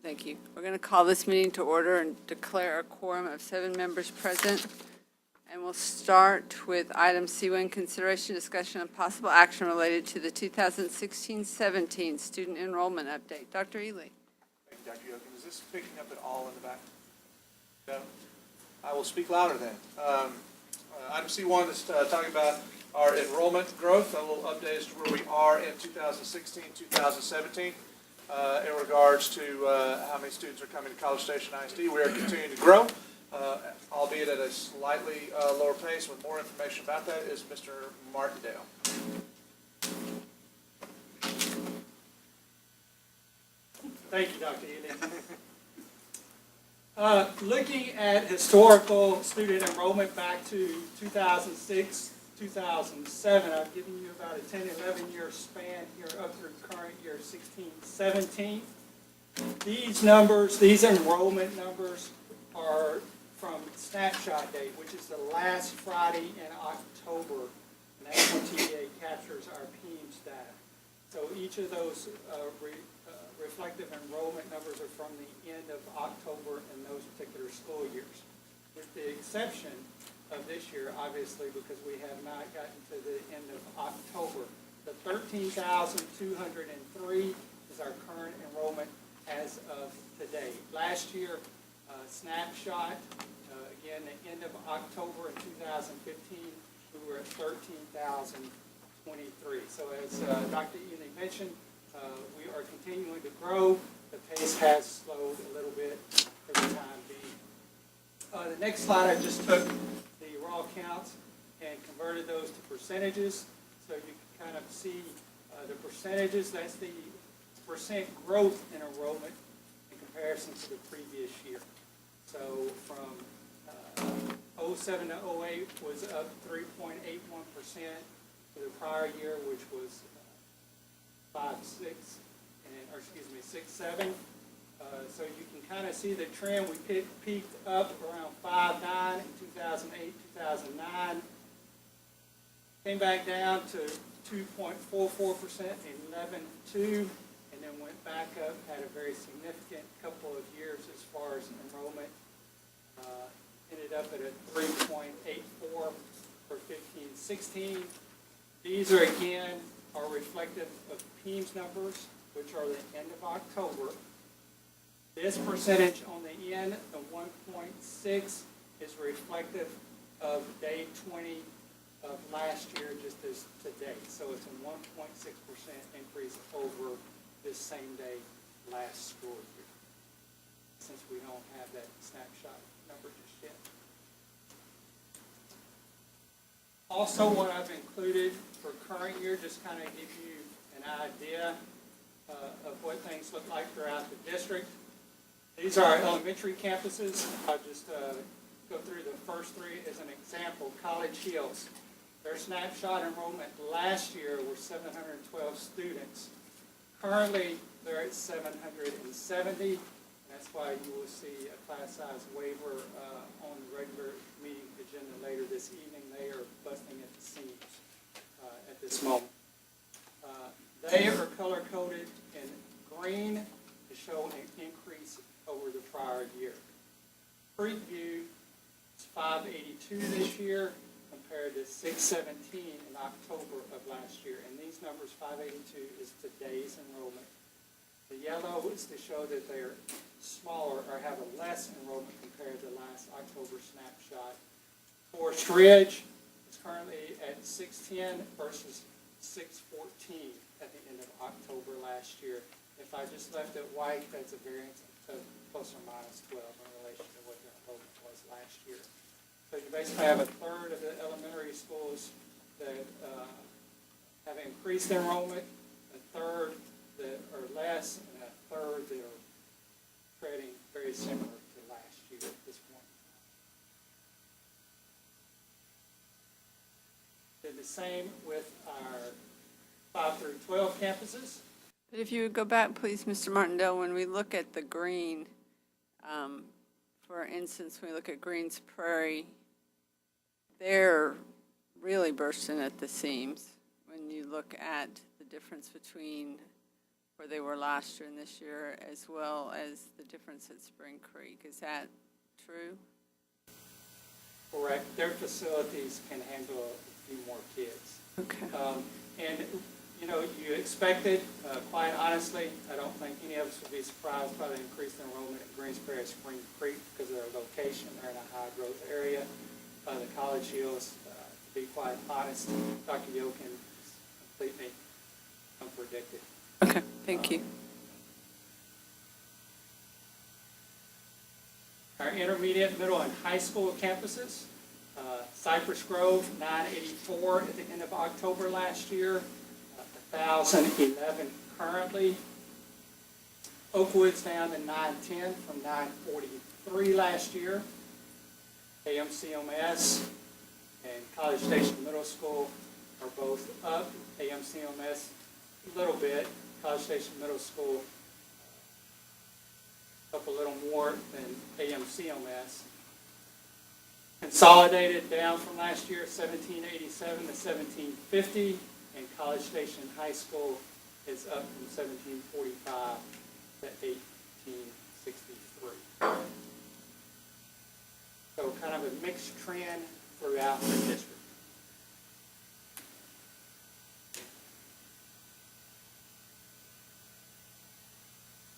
Thank you. We're going to call this meeting to order and declare a quorum of 7 members present. And we'll start with item C1, consideration, discussion, and possible action related to the 2016-17 student enrollment update. Dr. Ely. Thank you, Dr. Yoakum. Is this picking up at all in the back? No? I will speak louder then. Item C1 is talking about our enrollment growth, a little update as to where we are in 2016, 2017 in regards to how many students are coming to College Station ISD. We are continuing to grow, albeit at a slightly lower pace. With more information about that is Mr. Martindale. Thank you, Dr. Ely. Looking at historical student enrollment back to 2006, 2007, I've given you about a 10, 11-year span here up through current year 16, 17. These numbers, these enrollment numbers are from snapshot date, which is the last Friday in October, and that's when TEA captures our PEIMS data. So each of those reflective enrollment numbers are from the end of October in those particular school years, with the exception of this year, obviously, because we have not gotten to the end of October. The 13,203 is our current enrollment as of today. Last year, snapshot, again, the end of October in 2015, we were at 13,023. So as Dr. Ely mentioned, we are continuing to grow. The pace has slowed a little bit for the time being. The next slide, I just took the raw counts and converted those to percentages. So you can kind of see the percentages. That's the percent growth in enrollment in comparison to the previous year. So from 07 to 08 was up 3.81% to the prior year, which was 6.7. So you can kind of see the trend. We peaked up around 5.9 in 2008, 2009. Came back down to 2.44% in 11.2, and then went back up, had a very significant couple of years as far as enrollment. Ended up at a 3.84 for 15-16. These are again are reflective of PEIMS numbers, which are the end of October. This percentage on the end, the 1.6, is reflective of day 20 of last year, just as today. So it's a 1.6% increase over this same day last school year, since we don't have that snapshot number just yet. Also, what I've included for current year, just kind of give you an idea of what things look like throughout the district. These are our elementary campuses. I'll just go through the first three as an example. College Hills, their snapshot enrollment last year were 712 students. Currently, they're at 770. That's why you will see a class size waiver on the regular meeting agenda later this evening. They are busting at the seams at this moment. They are color-coded in green to show an increase over the prior year. Preview is 582 this year compared to 617 in October of last year. And these numbers, 582 is today's enrollment. The yellow is to show that they're smaller or have a less enrollment compared to last October snapshot. Forest Ridge is currently at 610 versus 614 at the end of October last year. If I just left it white, that's a variance of plus or minus 12 in relation to what the enrollment was last year. So you basically have a third of the elementary schools that have increased enrollment, a third that are less, and a third that are trading very similar to last year at this point. Did the same with our 5 through 12 campuses. But if you would go back, please, Mr. Martindale, when we look at the green, for instance, when we look at Greens Prairie, they're really bursting at the seams. When you look at the difference between where they were last year and this year, as well as the difference at Spring Creek. Is that true? Correct. Their facilities can handle a few more kids. Okay. And, you know, you expected, quite honestly, I don't think any of us would be surprised by the increased enrollment at Greensboro and Spring Creek because of their location. They're in a high-growth area. The College Hills, to be quite honest, Dr. Yokin is completely unpredicted. Okay, thank you. Our intermediate, middle, and high school campuses, Cypress Grove, 984 at the end of October last year, 1,011 currently. Oakwood's down to 910 from 943 last year. AMCMS and College Station Middle School are both up. AMCMS a little bit, College Station Middle School up a little more than AMCMS. Consolidated down from last year, 1787 to 1750, and College Station High School is up from 1745 to 1863. So kind of a mixed trend throughout the district.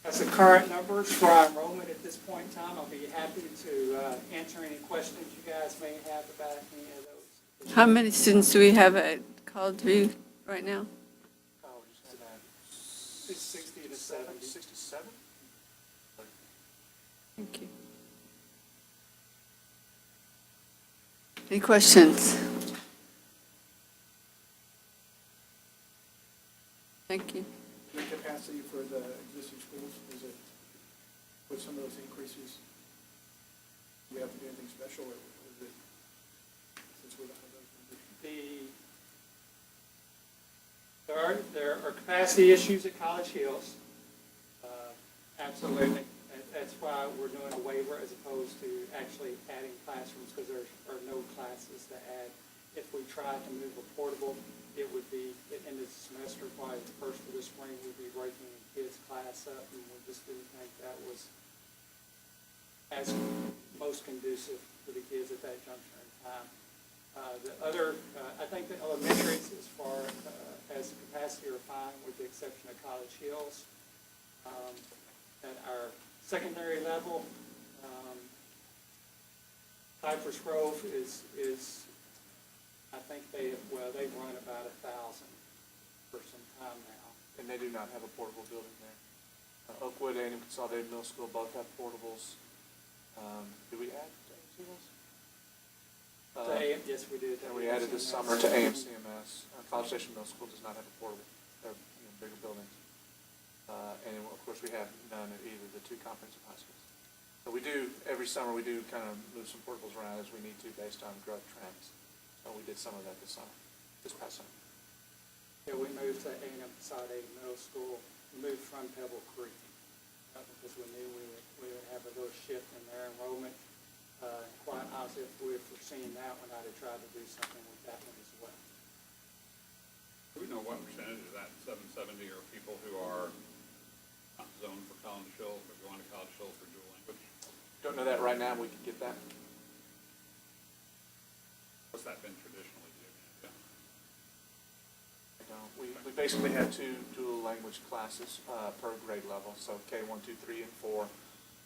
That's the current numbers for our enrollment at this point in time. I'll be happy to answer any questions you guys may have about any of those. How many students do we have at College View right now? College is at 60 to 70. 67? Thank you. Any questions? Thank you. The capacity for the existing schools, is it, with some of those increases, do we have to do anything special, or is it, since we don't have those numbers? There are capacity issues at College Hills. Absolutely. That's why we're doing a waiver as opposed to actually adding classrooms, because there are no classes to add. If we tried to move a portable, it would be at the end of the semester, probably the first of the spring, we'd be breaking the kids' class up, and we just didn't think that was as most conducive to the kids at that juncture in time. The other, I think the elementaries, as far as capacity, are fine, with the exception of College Hills. At our secondary level, Cypress Grove is I think they've run about 1,000 for some time now. And they do not have a portable building there. Oakwood and Consolidated Middle School both have portables. Do we add AMCMS? Yes, we did. And we added this summer to AMCMS. College Station Middle School does not have a portable. They're bigger buildings. And of course, we have none at either of the two comprehensive high schools. So we do, every summer, we do kind of move some portables around as we need to based on growth trends. So we did some of that this past summer. Yeah, we moved to A&M Consolidated Middle School, moved from Pebble Creek, because we knew we would have a little shift in their enrollment. Quite honestly, if we had foreseen that one, I'd have tried to do something with that one as well. Do we know what percentage of that 770 are people who are not zoned for College Hills, but going to College Hills for dual language? Don't know that right now. We can get that. What's that been traditionally? Do you know? We basically have two dual language classes per grade level, so K1, 2, 3, and 4.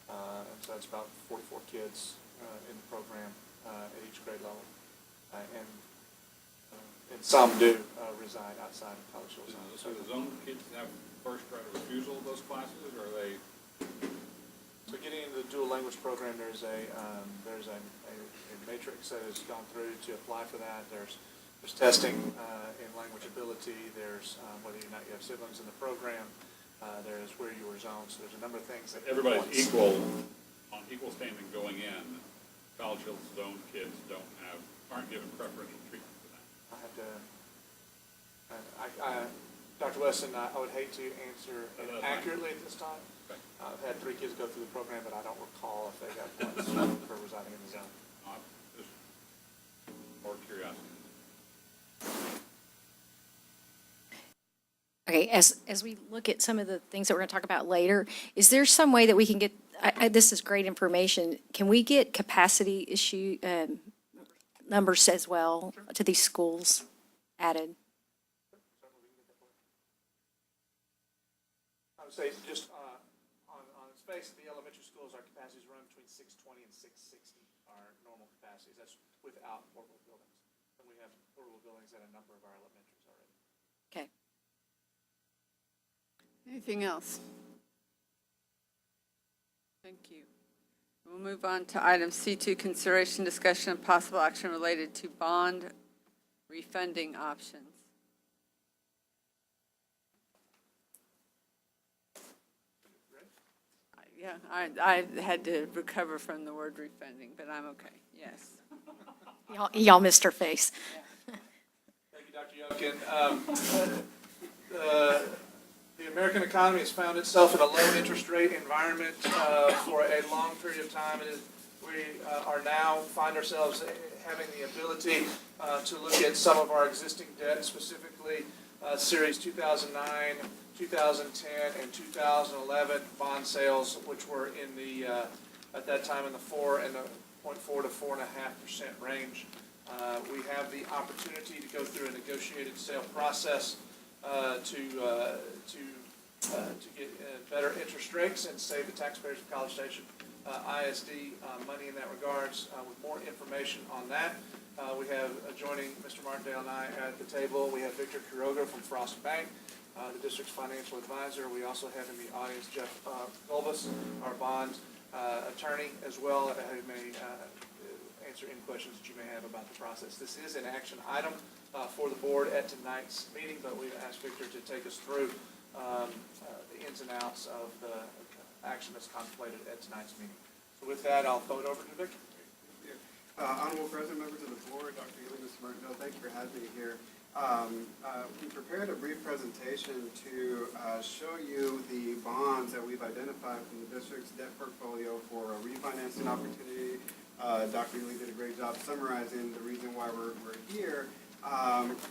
And so that's about 44 kids in the program at each grade level. And some do reside outside of College Hills. So the zone kids have first right of refusal of those classes, or are they? So getting into the dual language program, there's a matrix that has gone through to apply for that. There's testing in language ability. There's whether or not you have siblings in the program. There's where you were zoned. So there's a number of things that Everybody's equal on equal standing going in. College Hills zone kids aren't given preferential treatment for that. I have to. Dr. Weston, I would hate to answer it accurately at this time. Okay. I've had 3 kids go through the program, but I don't recall if they got points for residing in the zone. Just more curiosity. Okay, as we look at some of the things that we're going to talk about later, is there some way that we can get, this is great information, can we get capacity numbers as well to these schools added? I would say just on its face, the elementary schools, our capacities run between 620 and 660, our normal capacities. That's without portable buildings. And we have portable buildings at a number of our elementaries already. Okay. Anything else? Thank you. We'll move on to item C2, consideration, discussion, and possible action related to bond refunding options. Yeah, I had to recover from the word refunding, but I'm okay, yes. Y'all missed her face. Thank you, Dr. Youngkin. The American economy has found itself in a low interest rate environment for a long period of time. We are now find ourselves having the ability to look at some of our existing debt, specifically Series 2009, 2010, and 2011 bond sales, which were in the at that time in the 4.4 to 4.5% range. We have the opportunity to go through a negotiated sale process to get better interest rates and save the taxpayers of College Station ISD money in that regards. With more information on that, we have joining Mr. Martindale and I at the table, we have Victor Quiroga from Frost Bank, the district's financial advisor. We also have in the audience Jeff Golbus, our bond attorney, as well, who may answer any questions that you may have about the process. This is an action item for the board at tonight's meeting, but we've asked Victor to take us through the ins and outs of the action that's contemplated at tonight's meeting. So with that, I'll throw it over to Victor. Honorable President, members of the board, Dr. Ely, Mr. Martindale, thank you for having me here. We prepared a brief presentation to show you the bonds that we've identified from the district's debt portfolio for a refinancing opportunity. Dr. Ely did a great job summarizing the reason why we're here.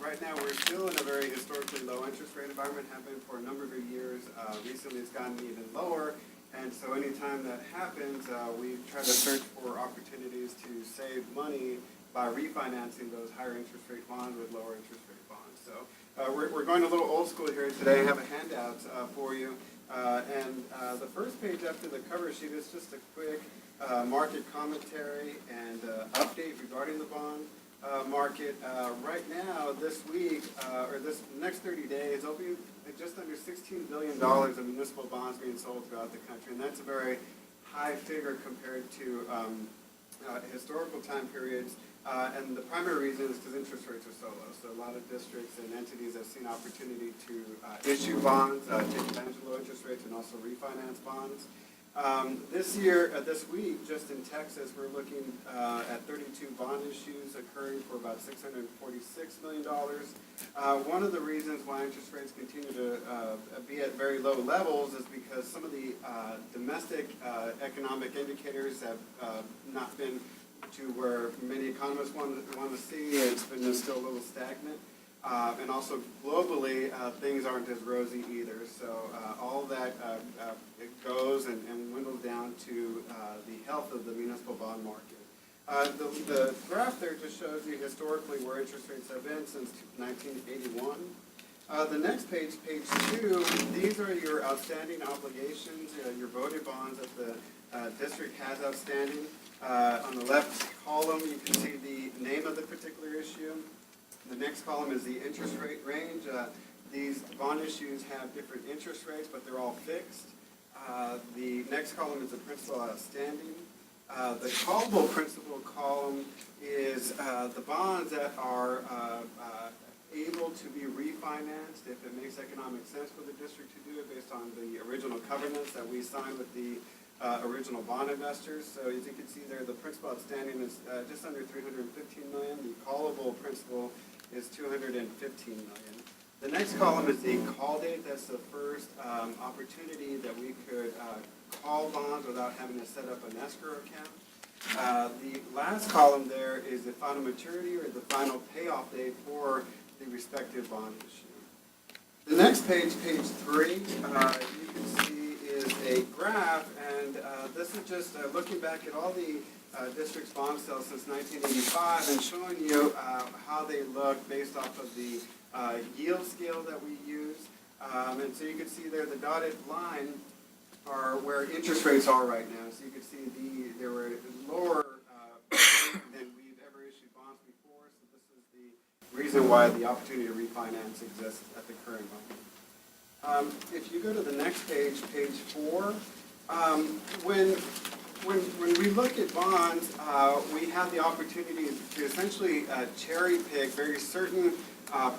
Right now, we're still in a very historically low interest rate environment, have been for a number of years. Recently, it's gotten even lower. And so anytime that happens, we try to search for opportunities to save money by refinancing those higher interest rate bonds with lower interest rate bonds. So we're going a little old school here today. I have a handout for you. And the first page after the cover sheet is just a quick market commentary and update regarding the bond market. Right now, this week, or this next 30 days, there'll be just under $16 billion of municipal bonds being sold throughout the country, and that's a very high figure compared to historical time periods. And the primary reason is because interest rates are so low. So a lot of districts and entities have seen opportunity to issue bonds, take advantage of low interest rates, and also refinance bonds. This year, this week, just in Texas, we're looking at 32 bond issues occurring for about $646 million. One of the reasons why interest rates continue to be at very low levels is because some of the domestic economic indicators have not been to where many economists want to see. It's been still a little stagnant. And also globally, things aren't as rosy either. So all that it goes and dwindles down to the health of the municipal bond market. The graph there just shows you historically where interest rates have been since 1981. The next page, page 2, these are your outstanding obligations, your voted bonds that the district has outstanding. On the left column, you can see the name of the particular issue. The next column is the interest rate range. These bond issues have different interest rates, but they're all fixed. The next column is the principal outstanding. The callable principal column is the bonds that are able to be refinanced if it makes economic sense for the district to do it based on the original covenants that we signed with the original bond investors. So as you can see there, the principal outstanding is just under $315 million. The callable principal is $215 million. The next column is the call date. That's the first opportunity that we could call bonds without having to set up an escrow account. The last column there is the final maturity or the final payoff date for the respective bond issue. The next page, page 3, you can see is a graph, and this is just looking back at all the district's bond sales since 1985 and showing you how they look based off of the yield scale that we use. And so you can see there the dotted line are where interest rates are right now. So you can see they were lower than we've ever issued bonds before. So this is the reason why the opportunity to refinance exists at the current moment. If you go to the next page, page 4, when we look at bonds, we have the opportunity to essentially cherry pick very certain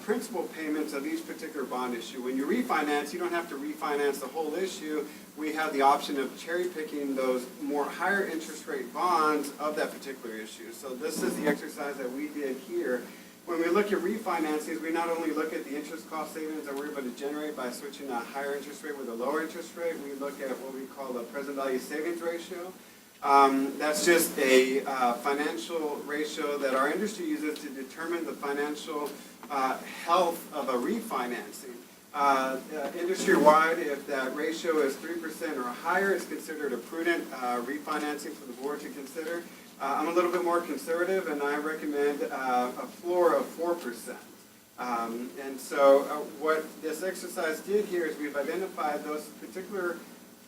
principal payments of each particular bond issue. When you refinance, you don't have to refinance the whole issue. We have the option of cherry picking those more higher interest rate bonds of that particular issue. So this is the exercise that we did here. When we look at refinancings, we not only look at the interest cost savings that we're able to generate by switching a higher interest rate with a lower interest rate, we look at what we call the present value savings ratio. That's just a financial ratio that our industry uses to determine the financial health of a refinancing. Industry-wide, if that ratio is 3% or higher, it's considered a prudent refinancing for the board to consider. I'm a little bit more conservative, and I recommend a floor of 4%. And so what this exercise did here is we've identified those particular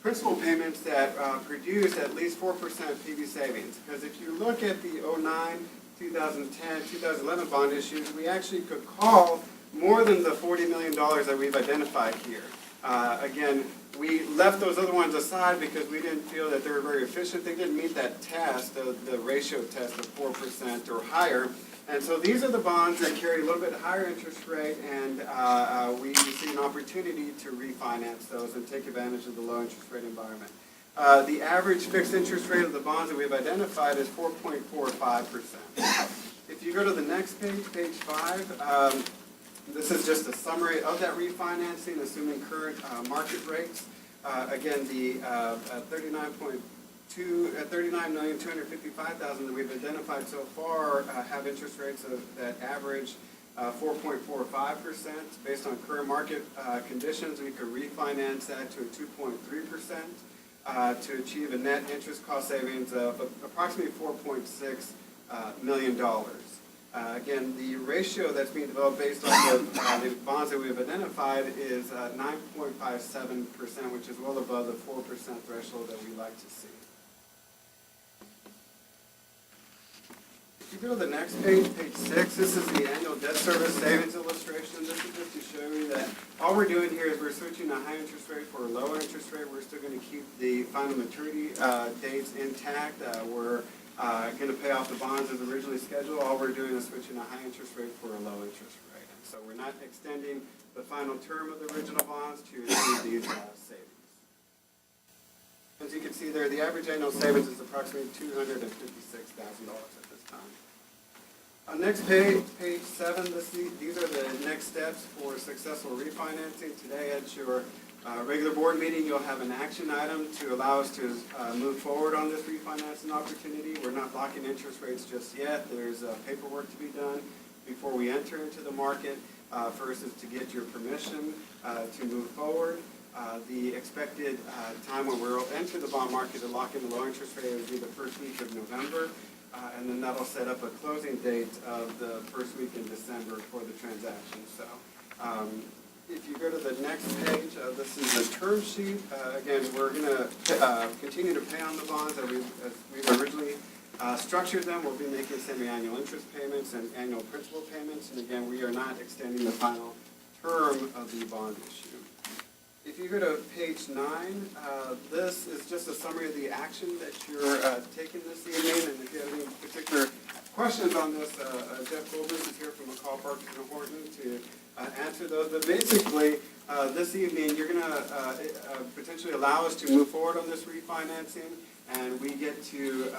principal payments that produce at least 4% PV savings. Because if you look at the 09, 2010, 2011 bond issues, we actually could call more than the $40 million that we've identified here. Again, we left those other ones aside because we didn't feel that they were very efficient. They didn't meet that test, the ratio test of 4% or higher. And so these are the bonds that carry a little bit higher interest rate, and we see an opportunity to refinance those and take advantage of the low interest rate environment. The average fixed interest rate of the bonds that we've identified is 4.45%. If you go to the next page, page 5, this is just a summary of that refinancing, assuming current market rates. Again, the $39,255,000 that we've identified so far have interest rates that average 4.45%. Based on current market conditions, we could refinance that to a 2.3% to achieve a net interest cost savings of approximately $4.6 million. Again, the ratio that's being developed based on the bonds that we've identified is 9.57%, which is well above the 4% threshold that we like to see. If you go to the next page, page 6, this is the annual debt service savings illustration. This is just to show you that all we're doing here is we're switching a high interest rate for a lower interest rate. We're still going to keep the final maturity dates intact. We're going to pay off the bonds as originally scheduled. All we're doing is switching a high interest rate for a low interest rate. And so we're not extending the final term of the original bonds to achieve these savings. As you can see there, the average annual savings is approximately $256,000 at this time. On next page, page 7, these are the next steps for successful refinancing. Today at your regular board meeting, you'll have an action item to allow us to move forward on this refinancing opportunity. We're not locking interest rates just yet. There's paperwork to be done before we enter into the market. First is to get your permission to move forward. The expected time when we'll enter the bond market to lock in the low interest rate will be the first week of November. And then that'll set up a closing date of the first week in December for the transaction. So if you go to the next page, this is the term sheet. Again, we're going to continue to pay on the bonds as we've originally structured them. We'll be making semi-annual interest payments and annual principal payments. And again, we are not extending the final term of the bond issue. If you go to page 9, this is just a summary of the action that you're taking this evening. And if you have any particular questions on this, Jeff Goldman is here from McCall, Parks and Horton to answer those. But basically, this evening, you're going to potentially allow us to move forward on this refinancing, and we get to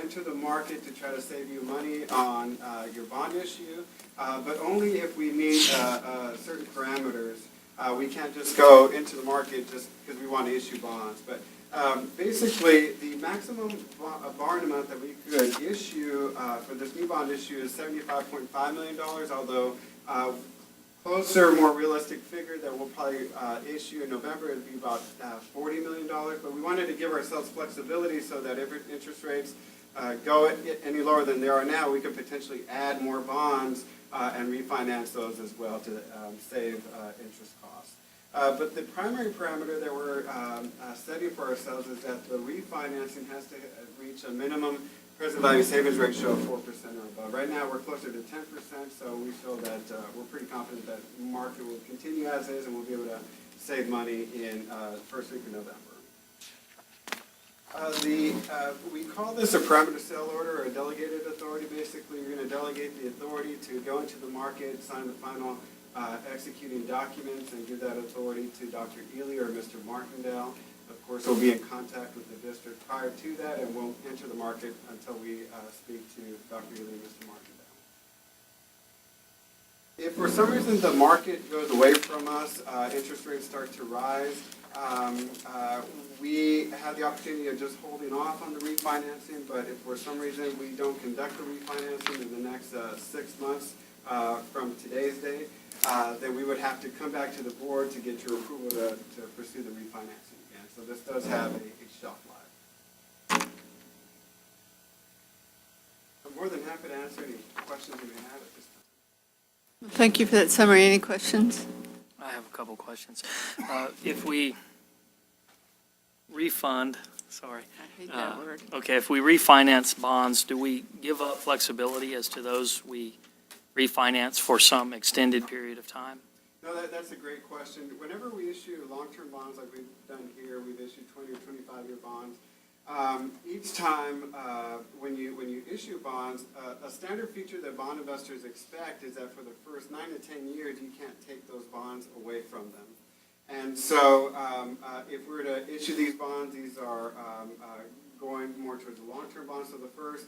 enter the market to try to save you money on your bond issue, but only if we meet certain parameters. We can't just go into the market just because we want to issue bonds. But basically, the maximum borrowing amount that we could issue for this new bond issue is $75.5 million, although closer, more realistic figure that we'll probably issue in November would be about $40 million. But we wanted to give ourselves flexibility so that if interest rates go any lower than they are now, we could potentially add more bonds and refinance those as well to save interest costs. But the primary parameter that we're setting for ourselves is that the refinancing has to reach a minimum present value savings ratio of 4% or above. Right now, we're closer to 10%, so we feel that we're pretty confident that the market will continue as is and we'll be able to save money in the first week of November. We call this a parameter sale order or a delegated authority. Basically, you're going to delegate the authority to go into the market, sign the final executing documents, and give that authority to Dr. Ely or Mr. Martindale. Of course, we'll be in contact with the district prior to that, and won't enter the market until we speak to Dr. Ely and Mr. Martindale. If for some reason the market goes away from us, interest rates start to rise, we have the opportunity of just holding off on the refinancing, but if for some reason we don't conduct the refinancing in the next 6 months from today's date, then we would have to come back to the board to get your approval to pursue the refinancing again. So this does have a shelf life. I'm more than happy to answer any questions you may have at this time. Thank you for that summary. Any questions? I have a couple questions. If we refund, sorry. I hate that word. Okay, if we refinance bonds, do we give up flexibility as to those we refinance for some extended period of time? No, that's a great question. Whenever we issue long-term bonds like we've done here, we've issued 20 or 25-year bonds. Each time when you issue bonds, a standard feature that bond investors expect is that for the first 9 to 10 years, you can't take those bonds away from them. And so if we were to issue these bonds, these are going more towards the long-term bonds. So the first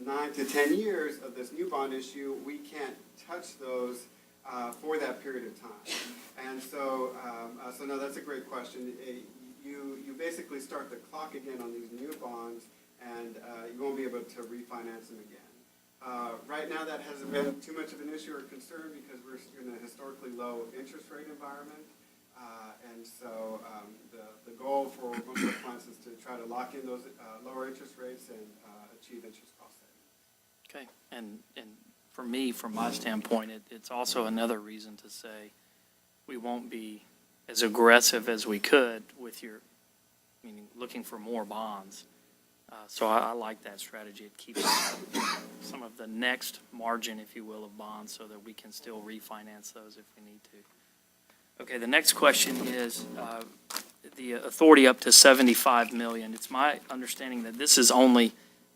9 to 10 years of this new bond issue, we can't touch those for that period of time. And so, so no, that's a great question. You basically start the clock again on these new bonds, and you won't be able to refinance them again. Right now, that hasn't been too much of an issue or concern because we're in a historically low interest rate environment. And so the goal for most of our clients is to try to lock in those lower interest rates and achieve interest cost savings. Okay, and for me, from my standpoint, it's also another reason to say we won't be as aggressive as we could with meaning looking for more bonds. So I like that strategy. It keeps some of the next margin, if you will, of bonds so that we can still refinance those if we need to. Okay, the next question is the authority up to $75 million. It's my understanding that this is only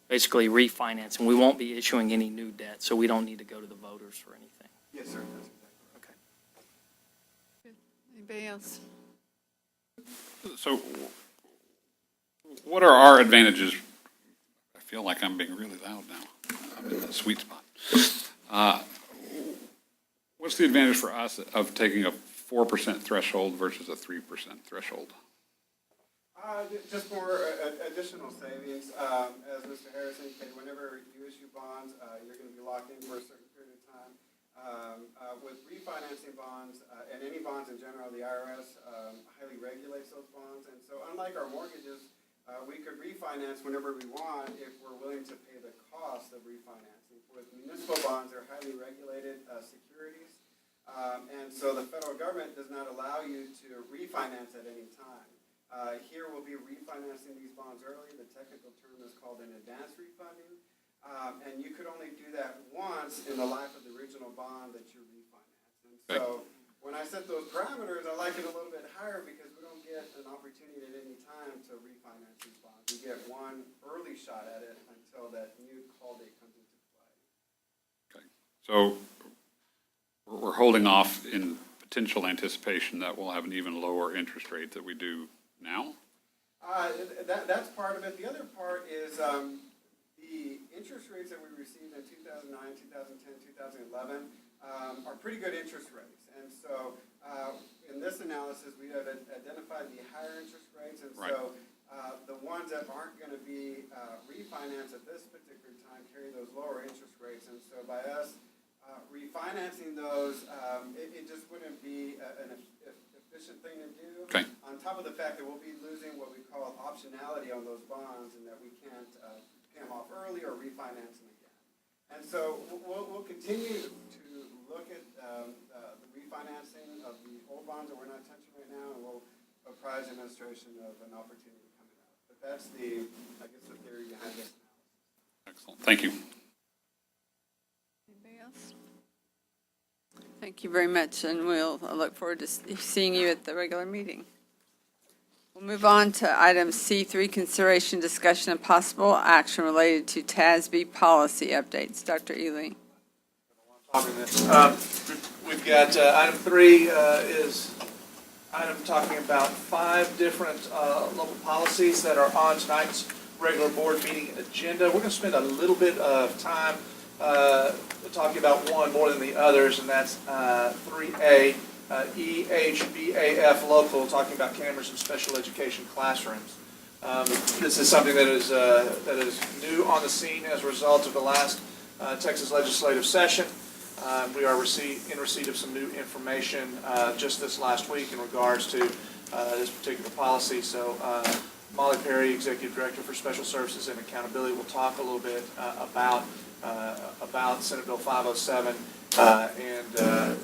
basically refinancing. We won't be issuing any new debt, so we don't need to go to the voters for anything. Yes, sir. That's exactly right. Okay. Anybody else? So what are our advantages? I feel like I'm being really loud now. I'm in that sweet spot. What's the advantage for us of taking a 4% threshold versus a 3% threshold? Just more additional savings. As Mr. Harris indicated, whenever you issue bonds, you're going to be locked in for a certain period of time. With refinancing bonds, and any bonds in general, the IRS highly regulates those bonds. And so unlike our mortgages, we could refinance whenever we want if we're willing to pay the cost of refinancing. With municipal bonds, they're highly regulated securities. And so the federal government does not allow you to refinance at any time. Here we'll be refinancing these bonds early. The technical term is called an advance refunding. And you could only do that once in the life of the original bond that you refinanced. And so when I set those parameters, I like it a little bit higher because we don't get an opportunity at any time to refinance these bonds. We get one early shot at it until that new call date comes into play. Okay. So we're holding off in potential anticipation that we'll have an even lower interest rate than we do now? That's part of it. The other part is the interest rates that we received in 2009, 2010, 2011 are pretty good interest rates. And so in this analysis, we have identified the higher interest rates. And so the ones that aren't going to be refinanced at this particular time carry those lower interest rates. And so by us refinancing those, it just wouldn't be an efficient thing to do. Okay. On top of the fact that we'll be losing what we call optionality on those bonds, and that we can't pay them off early or refinance them again. And so we'll continue to look at the refinancing of the old bonds that we're not touching right now, and we'll apprise the administration of an opportunity coming up. But that's the theory behind this analysis. Excellent. Thank you. Anybody else? Thank you very much, and I look forward to seeing you at the regular meeting. We'll move on to item C3, consideration, discussion, and possible action related to TASB policy updates. Dr. Ely. We've got item 3 is item talking about 5 different local policies that are on tonight's regular board meeting agenda. We're going to spend a little bit of time talking about one more than the others, and that's 3A, EHBAF local, talking about cameras in special education classrooms. This is something that is new on the scene as a result of the last Texas legislative session. We are in receipt of some new information just this last week in regards to this particular policy. So Molly Perry, Executive Director for Special Services and Accountability, will talk a little bit about Senate Bill 507 and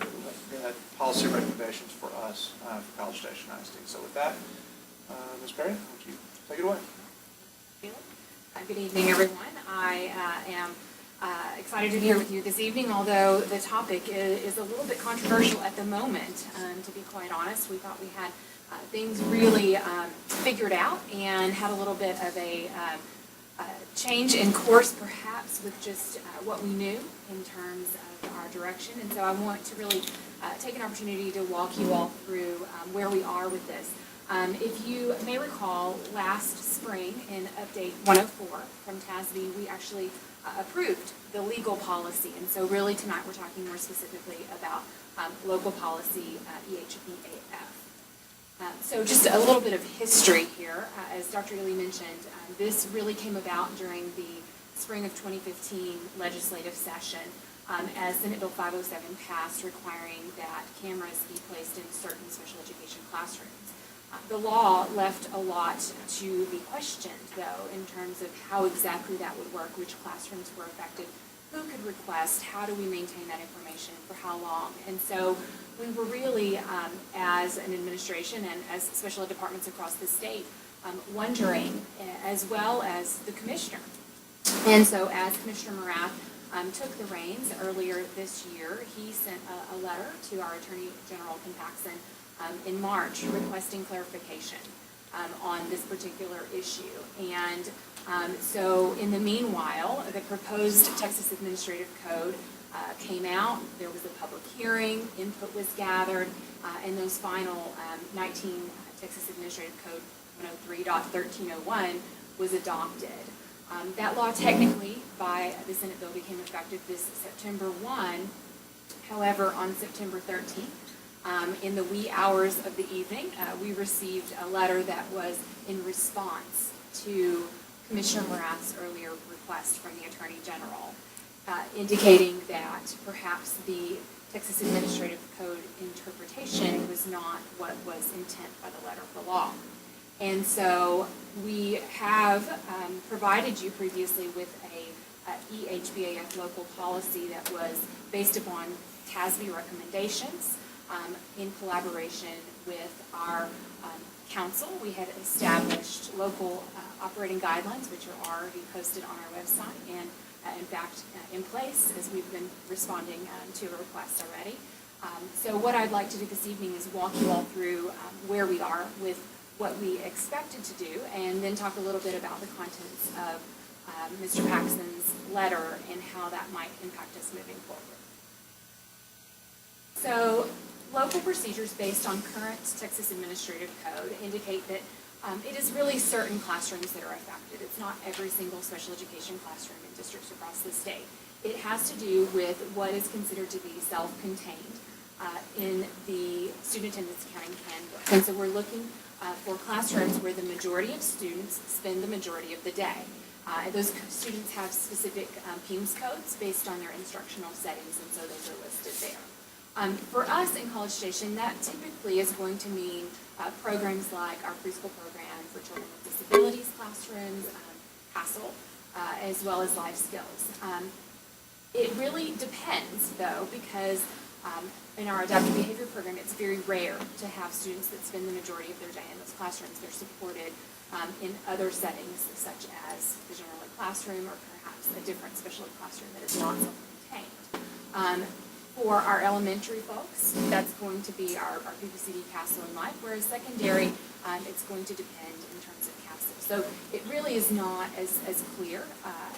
policy recommendations for us for College Station ISD. So with that, Ms. Perry, would you take it away? Good evening, everyone. I am excited to be here with you this evening, although the topic is a little bit controversial at the moment. To be quite honest, we thought we had things really figured out and had a little bit of a change in course, perhaps, with just what we knew in terms of our direction. And so I want to really take an opportunity to walk you all through where we are with this. If you may recall, last spring in Update 104 from TASB, we actually approved the legal policy. And so really tonight we're talking more specifically about local policy EHBAF. So just a little bit of history here. As Dr. Ely mentioned, this really came about during the spring of 2015 legislative session as Senate Bill 507 passed, requiring that cameras be placed in certain special education classrooms. The law left a lot to be questioned, though, in terms of how exactly that would work, which classrooms were affected, who could request, how do we maintain that information, for how long. And so we were really, as an administration and as special ed departments across the state, wondering, as well as the commissioner. And so as Commissioner Morath took the reins earlier this year, he sent a letter to our Attorney General Ken Paxson in March requesting clarification on this particular issue. And so in the meanwhile, the proposed Texas Administrative Code came out. There was a public hearing, input was gathered, and those final 19 Texas Administrative Code 103.1301 was adopted. That law technically by the Senate bill became effective this September 1. However, on September 13th, in the wee hours of the evening, we received a letter that was in response to Commissioner Morath's earlier request from the Attorney General, indicating that perhaps the Texas Administrative Code interpretation was not what was intent by the letter of the law. And so we have provided you previously with a EHBAF local policy that was based upon TASB recommendations in collaboration with our council. We had established local operating guidelines, which are already posted on our website and in fact in place as we've been responding to a request already. So what I'd like to do this evening is walk you all through where we are with what we expected to do, and then talk a little bit about the contents of Mr. Paxson's letter and how that might impact us moving forward. So local procedures based on current Texas Administrative Code indicate that it is really certain classrooms that are affected. It's not every single special education classroom in districts across the state. It has to do with what is considered to be self-contained in the Student Attendance Accounting Handbook. And so we're looking for classrooms where the majority of students spend the majority of the day. Those students have specific PIMS codes based on their instructional settings, and so those are listed there. For us in College Station, that typically is going to mean programs like our preschool program for children with disabilities classrooms, CASTLE, as well as life skills. It really depends, though, because in our adaptive behavior program, it's very rare to have students that spend the majority of their day in those classrooms. They're supported in other settings, such as the general ed classroom or perhaps a different special ed classroom that is not self-contained. For our elementary folks, that's going to be our PPCD, CASTLE, and life, whereas secondary, it's going to depend in terms of CASTLE. So it really is not as clear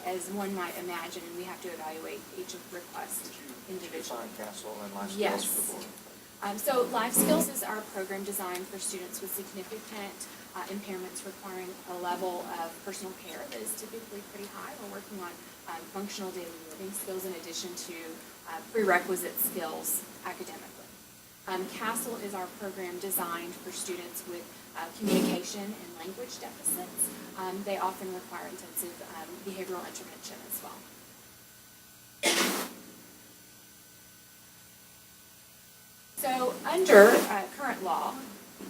as one might imagine, and we have to evaluate each request individually. Define CASTLE and life skills Yes. for the board. So Life Skills is our program designed for students with significant impairments requiring a level of personal care that is typically pretty high. We're working on functional daily living skills in addition to prerequisite skills academically. CASTLE is our program designed for students with communication and language deficits. They often require intensive behavioral intervention as well. So under current law,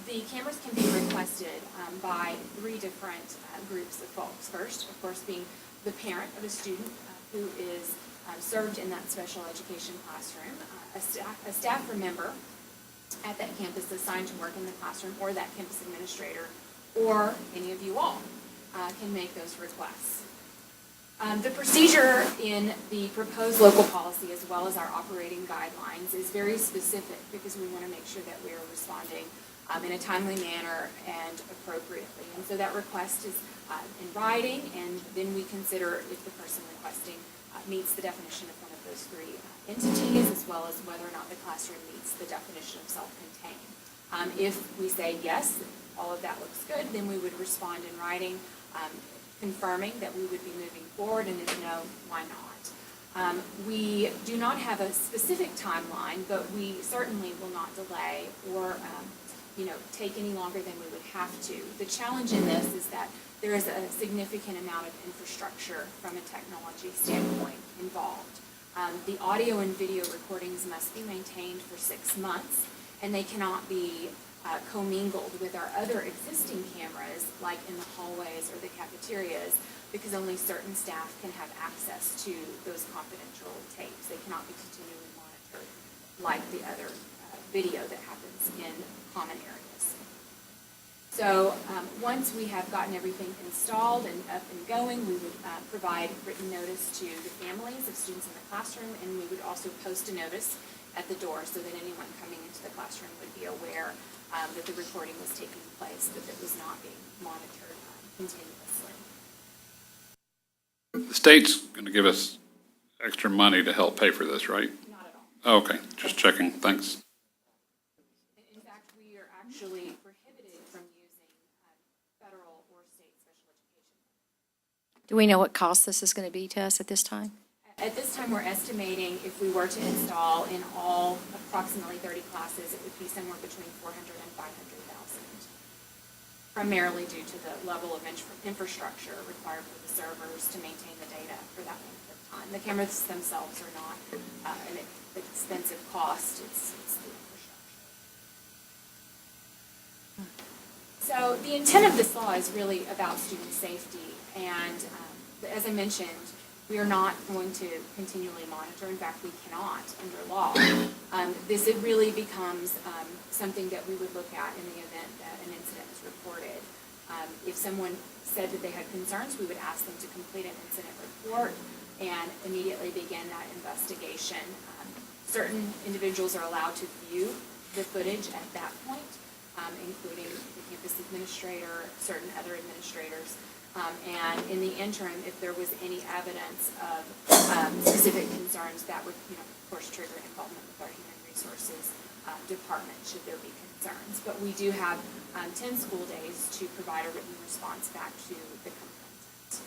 the cameras can be requested by three different groups of folks. First, of course, being the parent of a student who is served in that special education classroom, a staff member at that campus assigned to work in the classroom, or that campus administrator, or any of you all can make those requests. The procedure in the proposed local policy, as well as our operating guidelines, is very specific because we want to make sure that we are responding in a timely manner and appropriately. And so that request is in writing, and then we consider if the person requesting meets the definition of one of those three entities, as well as whether or not the classroom meets the definition of self-contained. If we say yes, all of that looks good, then we would respond in writing, confirming that we would be moving forward, and if no, why not? We do not have a specific timeline, but we certainly will not delay or take any longer than we would have to. The challenge in this is that there is a significant amount of infrastructure from a technology standpoint involved. The audio and video recordings must be maintained for 6 months, and they cannot be commingled with our other existing cameras, like in the hallways or the cafeterias, because only certain staff can have access to those confidential tapes. They cannot be continually monitored like the other video that happens in common areas. So once we have gotten everything installed and up and going, we would provide written notice to the families of students in the classroom, and we would also post a notice at the door so that anyone coming into the classroom would be aware that the recording was taking place, but that it was not being monitored continuously. The state's going to give us extra money to help pay for this, right? Not at all. Okay, just checking. Thanks. In fact, we are actually prohibited from using federal or state special education. Do we know what cost this is going to be to us at this time? At this time, we're estimating if we were to install in all approximately 30 classes, it would be somewhere between $400,000 and $500,000, primarily due to the level of infrastructure required for the servers to maintain the data for that length of time. The cameras themselves are not an expensive cost, it's the infrastructure. So the intent of this law is really about student safety, and as I mentioned, we are not going to continually monitor. In fact, we cannot under law. It really becomes something that we would look at in the event that an incident is reported. If someone said that they had concerns, we would ask them to complete an incident report and immediately begin that investigation. Certain individuals are allowed to view the footage at that point, including the campus administrator, certain other administrators. And in the interim, if there was any evidence of specific concerns, that would, of course, trigger involvement with our human resources department should there be concerns. But we do have 10 school days to provide a written response back to the complainant.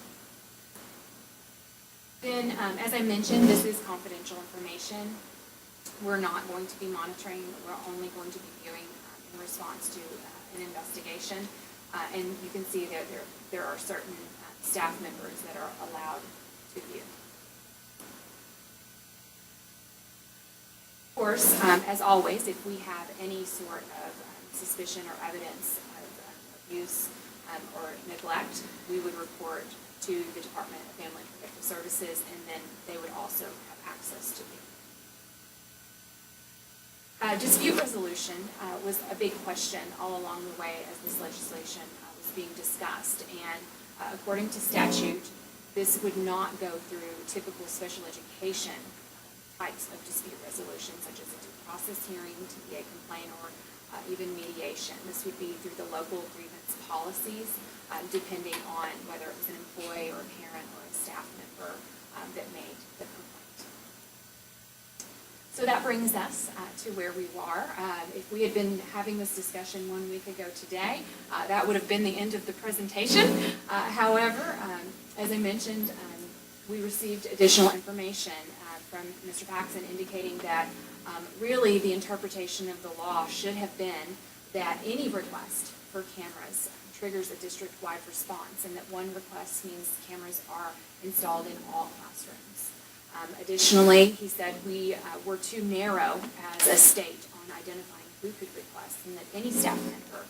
Then, as I mentioned, this is confidential information. We're not going to be monitoring. We're only going to be viewing in response to an investigation. And you can see that there are certain staff members that are allowed to view. Of course, as always, if we have any sort of suspicion or evidence of abuse or neglect, we would report to the Department of Family and Protective Services, and then they would also have access to view. Dispute resolution was a big question all along the way as this legislation was being discussed. And according to statute, this would not go through typical special education types of dispute resolution, such as a due process hearing, TPA complaint, or even mediation. This would be through the local grievance policies, depending on whether it was an employee or a parent or a staff member that made the complaint. So that brings us to where we are. If we had been having this discussion 1 week ago today, that would have been the end of the presentation. However, as I mentioned, we received additional information from Mr. Paxson indicating that really the interpretation of the law should have been that any request for cameras triggers a district-wide response, and that one request means cameras are installed in all classrooms. Additionally, he said we were too narrow as a state on identifying who could request, and that any staff member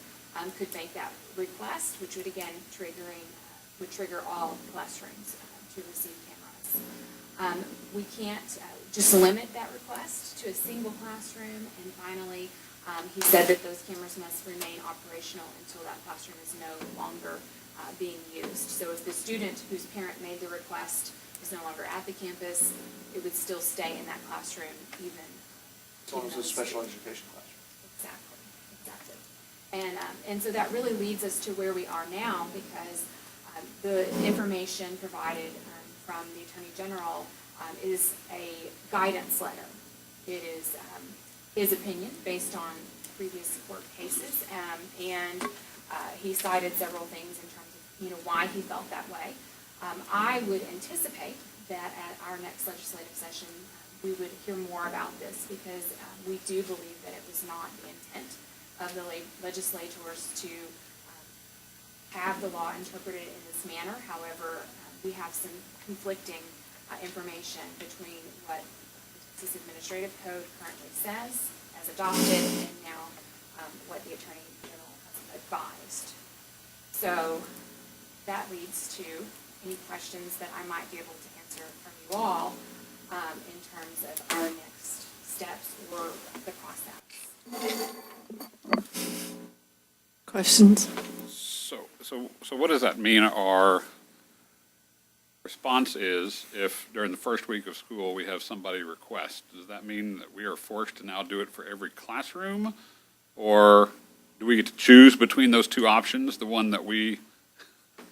could make that request, which would again trigger all classrooms to receive cameras. We can't just limit that request to a single classroom. And finally, he said that those cameras must remain operational until that classroom is no longer being used. So if the student whose parent made the request is no longer at the campus, it would still stay in that classroom even. As long as it's a special education classroom. Exactly. And so that really leads us to where we are now, because the information provided from the Attorney General is a guidance letter. It is his opinion based on previous court cases, and he cited several things in terms of why he felt that way. I would anticipate that at our next legislative session we would hear more about this, because we do believe that it was not the intent of the legislators to have the law interpreted in this manner. However, we have some conflicting information between what the Texas Administrative Code currently says as adopted and now what the Attorney General has advised. So that leads to any questions that I might be able to answer from you all in terms of our next steps or the process. Questions? So what does that mean? Our response is, if during the first week of school we have somebody request, does that mean that we are forced to now do it for every classroom? Or do we get to choose between those two options, the one that we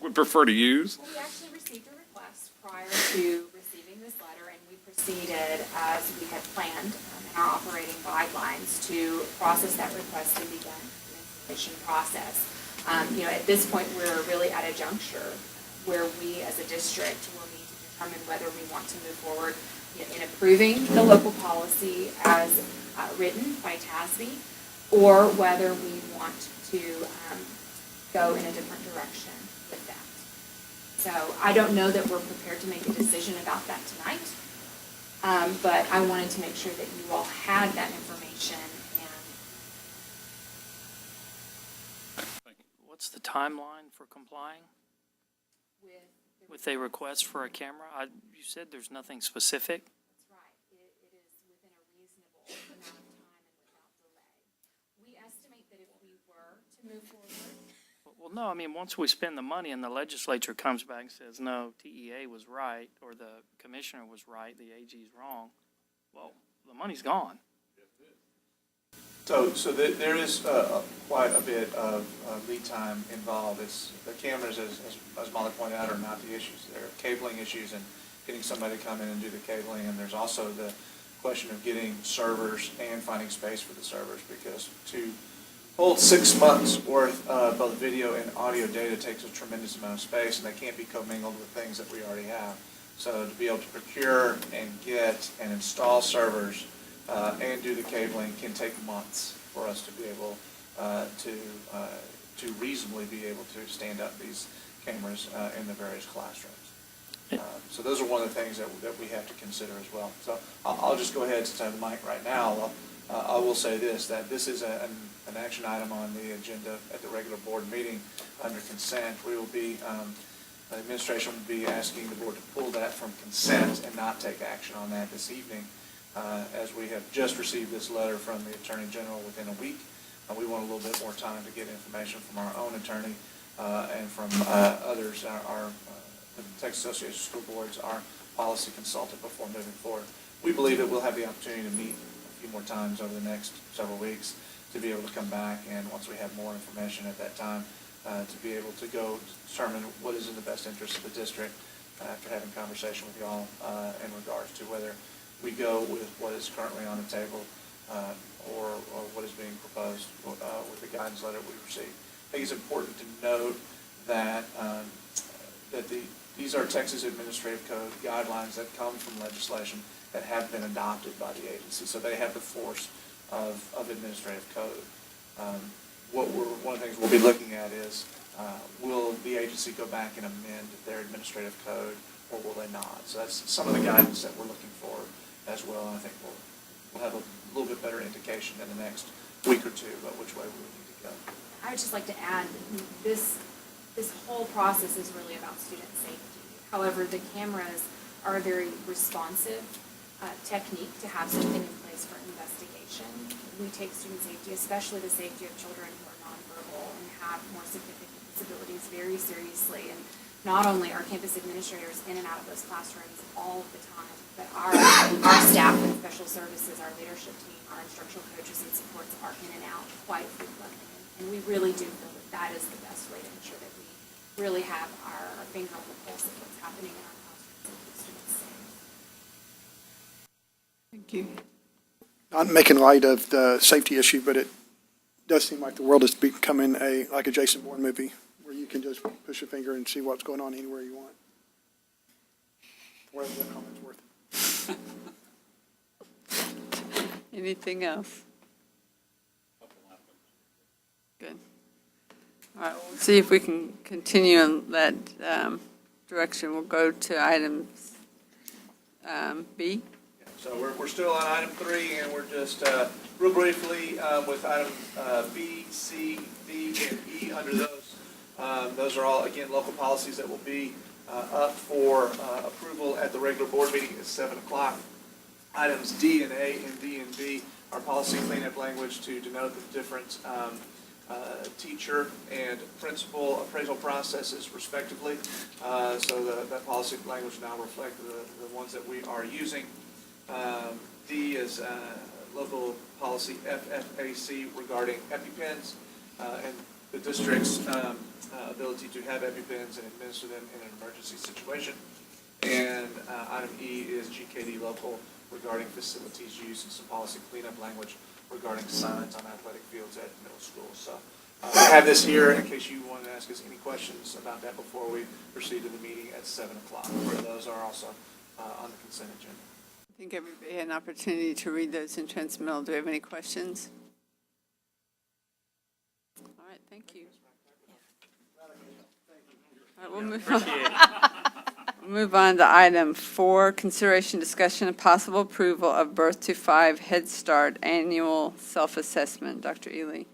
would prefer to use? Well, we actually received a request prior to receiving this letter, and we proceeded as we had planned in our operating guidelines to process that request and begin the installation process. At this point, we're really at a juncture where we as a district will need to determine whether we want to move forward in approving the local policy as written by TASB, or whether we want to go in a different direction with that. So I don't know that we're prepared to make a decision about that tonight, but I wanted to make sure that you all had that information. What's the timeline for complying with a request for a camera? You said there's nothing specific. That's right. It is within a reasonable amount of time and without delay. We estimate that if we were to move forward. Well, no, I mean, once we spend the money and the legislature comes back and says, no, TEA was right, or the commissioner was right, the AG is wrong, well, the money's gone. So there is quite a bit of lead time involved. It's the cameras, as Molly pointed out, are not the issues. There are cabling issues and getting somebody to come in and do the cabling, and there's also the question of getting servers and finding space for the servers, because to hold 6 months worth of both video and audio data takes a tremendous amount of space, and they can't be commingled with things that we already have. So to be able to procure and get and install servers and do the cabling can take months for us to be able to reasonably be able to stand up these cameras in the various classrooms. So those are one of the things that we have to consider as well. So I'll just go ahead and turn the mic right now. I will say this, that this is an action item on the agenda at the regular board meeting under consent. We will be, the administration will be asking the board to pull that from consent and not take action on that this evening, as we have just received this letter from the Attorney General within a week. We want a little bit more time to get information from our own attorney and from others, the Texas Association of School Boards, our policy consultant, before moving forward. We believe that we'll have the opportunity to meet a few more times over the next several weeks to be able to come back, and once we have more information at that time, to be able to go determine what is in the best interest of the district after having conversation with y'all in regards to whether we go with what is currently on the table or what is being proposed with the guidance letter we received. I think it's important to note that these are Texas Administrative Code guidelines that come from legislation that have been adopted by the agency, so they have the force of administrative code. One of the things we'll be looking at is, will the agency go back and amend their administrative code, or will they not? So that's some of the guidance that we're looking for as well, and I think we'll have a little bit better indication in the next week or two about which way we need to go. I would just like to add, this whole process is really about student safety. However, the cameras are a very responsive technique to have something in place for investigation. We take student safety, especially the safety of children who are nonverbal and have more significant disabilities, very seriously. And not only are campus administrators in and out of those classrooms all the time, but our staff in special services, our leadership team, our instructional coaches and supports are in and out quite frequently. And we really do feel that that is the best way to ensure that we really have our finger on the pulse of what's happening in our classrooms and keep students safe. Thank you. Not making light of the safety issue, but it does seem like the world is becoming like a Jason Bourne movie, where you can just push a finger and see what's going on anywhere you want. Whatever that comment's worth. Anything else? Good. All right, we'll see if we can continue in that direction. We'll go to item B. So we're still on item 3, and we're just real briefly with item B, C, D, and E under those. Those are all, again, local policies that will be up for approval at the regular board meeting at 7 o'clock. Items D and A and D and B are policy cleanup language to denote the different teacher and principal appraisal processes respectively. So that policy language now reflects the ones that we are using. D is local policy FFAC regarding EpiPens and the district's ability to have EpiPens and administer them in an emergency situation. And item E is GKD local regarding facilities use and some policy cleanup language regarding signs on athletic fields at middle schools. So I have this here in case you want to ask us any questions about that before we proceed to the meeting at 7 o'clock, where those are also on the consent agenda. I think everybody had an opportunity to read those in transmittal. Do we have any questions? All right, thank you. All right, we'll move on. We'll move on to item 4, consideration, discussion, and possible approval of Birth to 5 Head Start annual self-assessment. Dr. Ely.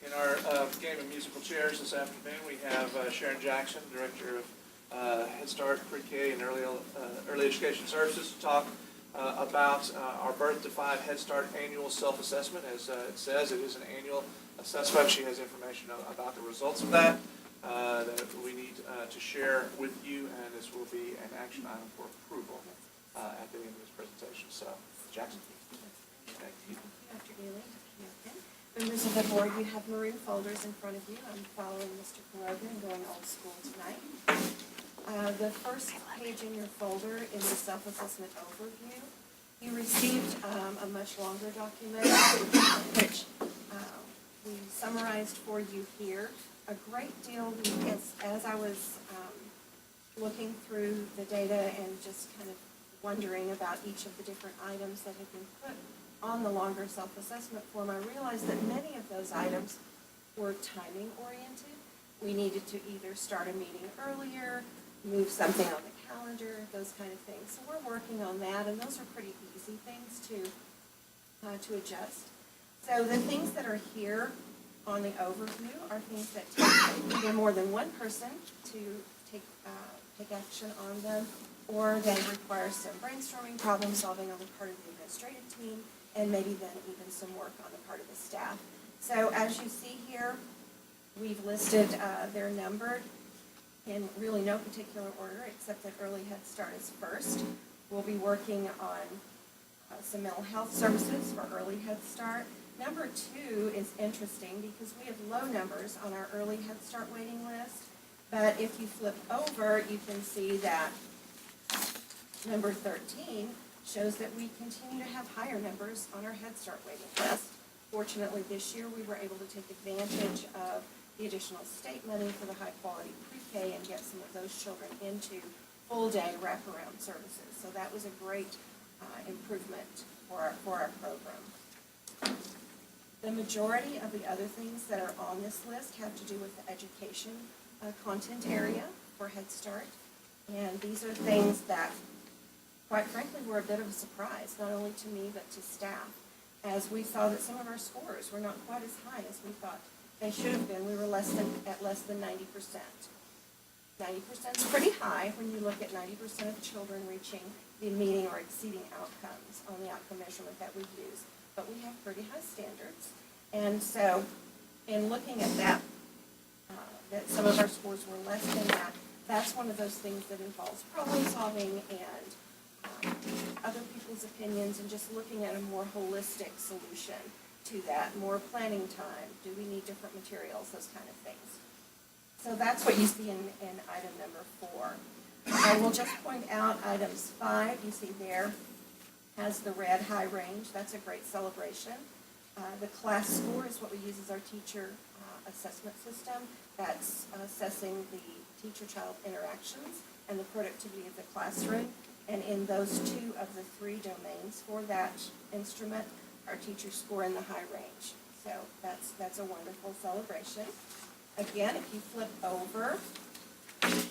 In our game of musical chairs this afternoon, we have Sharon Jackson, Director of Head Start, Pre-K, and Early Education Services, to talk about our Birth to 5 Head Start annual self-assessment. As it says, it is an annual assessment. She has information about the results of that that we need to share with you, and this will be an action item for approval at the end of this presentation. So, Jackson. Thank you. Dr. Ely. Members of the board, you have maroon folders in front of you. I'm following Mr. Caroga and going old school tonight. The first page in your folder is the self-assessment overview. You received a much longer document, which we summarized for you here. A great deal, as I was looking through the data and just kind of wondering about each of the different items that had been put on the longer self-assessment form, I realized that many of those items were timing oriented, we needed to either start a meeting earlier, move something on the calendar, those kind of things. So we're working on that, and those are pretty easy things to adjust. So the things that are here on the overview are things that take either more than one person to take action on them, or they require some brainstorming, problem solving on the part of the administrative team, and maybe then even some work on the part of the staff. So as you see here, we've listed, they're numbered in really no particular order, except that Early Head Start is first. We'll be working on some mental health services for Early Head Start. Number 2 is interesting because we have low numbers on our Early Head Start waiting list, but if you flip over, you can see that number 13 shows that we continue to have higher numbers on our Head Start waiting list. Fortunately, this year, we were able to take advantage of the additional state money for the high-quality pre-K and get some of those children into full-day wraparound services. So that was a great improvement for our program. The majority of the other things that are on this list have to do with the education content area for Head Start. And these are things that, quite frankly, were a bit of a surprise, not only to me, but to staff, as we saw that some of our scores were not quite as high as we thought they should have been. We were at less than 90%. 90% is pretty high when you look at 90% of children reaching the meeting or exceeding outcomes on the outcome measurement that we use. But we have pretty high standards. And so in looking at that, that some of our scores were less than that, that's one of those things that involves problem solving and other people's opinions and just looking at a more holistic solution to that, more planning time, do we need different materials, those kind of things. So that's what you see in item number 4. I will just point out items 5, you see there, has the red high range. That's a great celebration. The class score is what we use as our teacher assessment system. That's assessing the teacher-child interactions and the productivity of the classroom. And in those 2 of the 3 domains for that instrument, our teachers score in the high range. So that's a wonderful celebration. Again, if you flip over,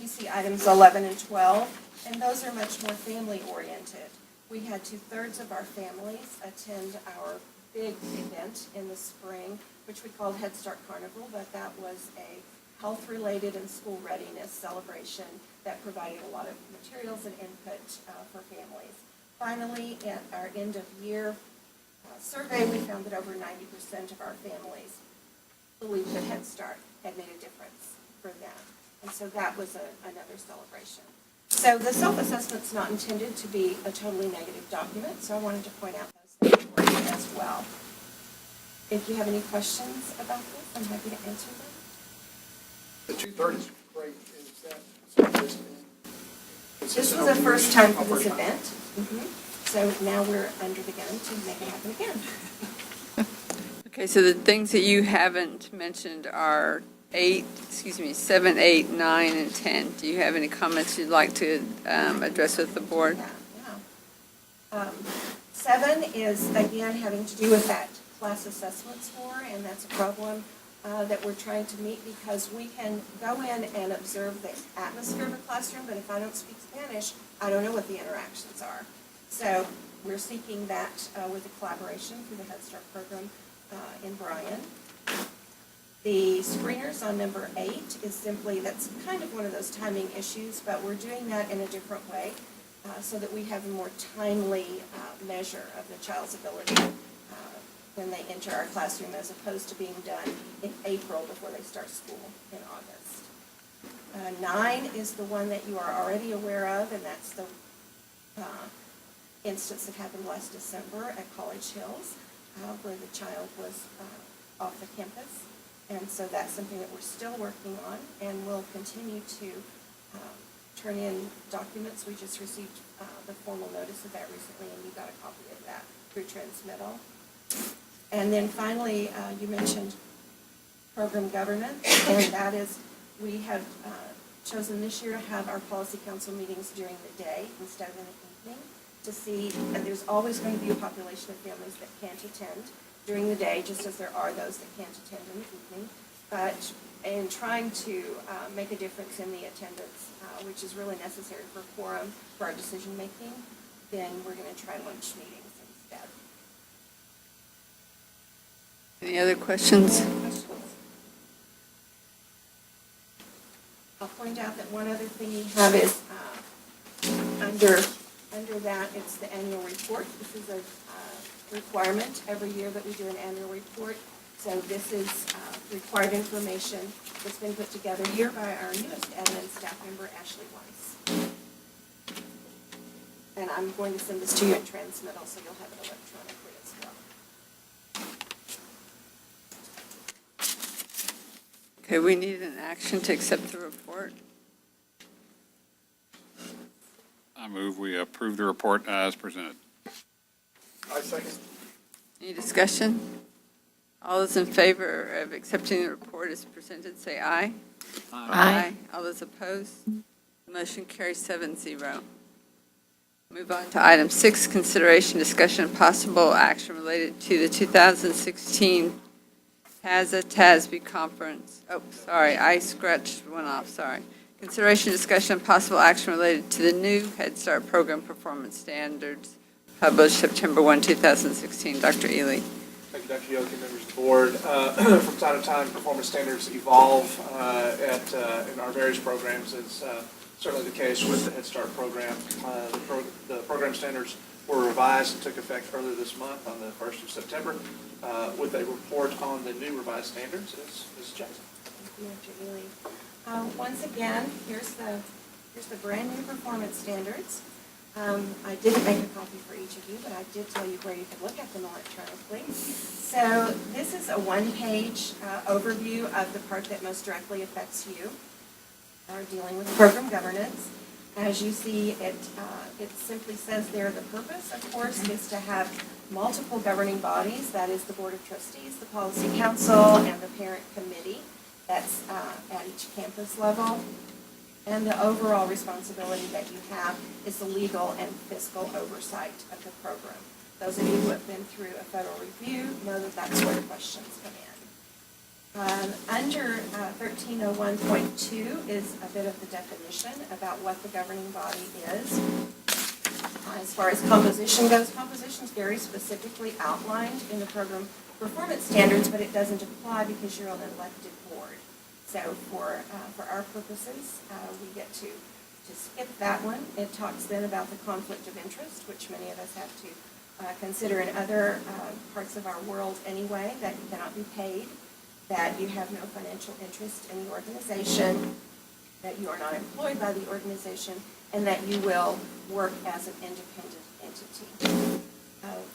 you see items 11 and 12, and those are much more family-oriented. We had 2/3 of our families attend our big event in the spring, which we called Head Start Carnival, but that was a health-related and school readiness celebration that provided a lot of materials and input for families. Finally, at our end-of-year survey, we found that over 90% of our families believed that Head Start had made a difference for them. And so that was another celebration. So the self-assessment's not intended to be a totally negative document, so I wanted to point out those things for you as well. If you have any questions about this, I'm happy to answer them. The 2/3 is great. Is that something that's been This consistent was the over first years? time for Oh, this first time. event. So now we're under the gun to make it happen again. Okay, so the things that you haven't mentioned are 7, 8, 9, and 10. Do you have any comments you'd like to address with the board? Yeah. 7 is, again, having to do with that class assessment score, and that's a problem that we're trying to meet because we can go in and observe the atmosphere of a classroom, but if I don't speak Spanish, I don't know what the interactions are. So we're seeking that with a collaboration through the Head Start program in Bryan. The screeners on number 8 is simply, that's kind of one of those timing issues, but we're doing that in a different way so that we have a more timely measure of the child's ability when they enter our classroom as opposed to being done in April before they start school in August. 9 is the one that you are already aware of, and that's the instance that happened last December at College Hills where the child was off the campus. And so that's something that we're still working on, and we'll continue to turn in documents. We just received the formal notice of that recently, and you got a copy of that through transmittal. And then finally, you mentioned program governance, and that is, we have chosen this year to have our policy council meetings during the day instead of in the evening to see, and there's always going to be a population of families that can't attend during the day, just as there are those that can't attend in the evening. but in trying to make a difference in the attendance, which is really necessary for quorum for our decision-making, then we're going to try lunch meetings instead. Any other questions? I'll point out that one other thing you have is under that, it's the annual report. This is a requirement every year that we do an annual report. So this is required information that's been put together here by our newest admin staff member, Ashley Weiss. And I'm going to send this to you in transmittal, so you'll have it electronically as well. Okay, we need an action to accept the report. I move we approve the report as presented. I second. Any discussion? All those in favor of accepting the report as presented, say aye. Aye. All those opposed? Motion carries 7-0. Move on to item 6, consideration, discussion, and possible action related to the 2016 TASB conference. Oh, sorry, I scratched one off, sorry. Consideration, discussion, and possible action related to the new Head Start program performance standards published September 1, 2016. Dr. Ely. Thank you, Dr. Yoki, members of the board. From time to time, performance standards evolve in our various programs. It's certainly the case with the Head Start program. The program standards were revised and took effect earlier this month on the 1st of September with a report on the new revised standards. Ms. Jackson. Thank you, Dr. Ely. Once again, here's the brand new performance standards. I didn't make a copy for each of you, but I did tell you where you could look at them electronically. So this is a one-page overview of the part that most directly affects you, dealing with program governance. As you see, it simply says there the purpose, of course, is to have multiple governing bodies. That is the Board of Trustees, the Policy Council, and the Parent Committee. That's at each campus level. And the overall responsibility that you have is the legal and fiscal oversight of the program. Those of you who have been through a federal review know that that's where the questions come in. Under 1301.2 is a bit of the definition about what the governing body is. As far as composition goes, composition is very specifically outlined in the program performance standards, but it doesn't apply because you're an elected board. So for our purposes, we get to skip that one. It talks then about the conflict of interest, which many of us have to consider in other parts of our world anyway, that you cannot be paid, that you have no financial interest in the organization, that you are not employed by the organization, and that you will work as an independent entity.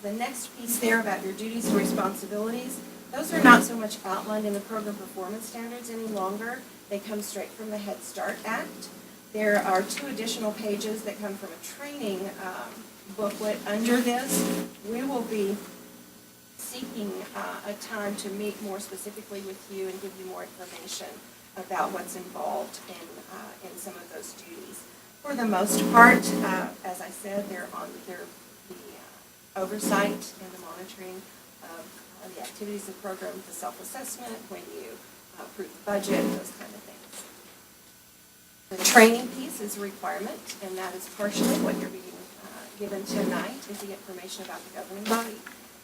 The next piece there about your duties and responsibilities, those are not so much outlined in the program performance standards any longer. They come straight from the Head Start Act. There are 2 additional pages that come from a training booklet under this. We will be seeking a time to meet more specifically with you and give you more information about what's involved in some of those duties. For the most part, as I said, they're the oversight and the monitoring of the activities of the program, the self-assessment, when you approve the budget, those kind of things. The training piece is a requirement, and that is partially what you're being given tonight, is the information about the governing body.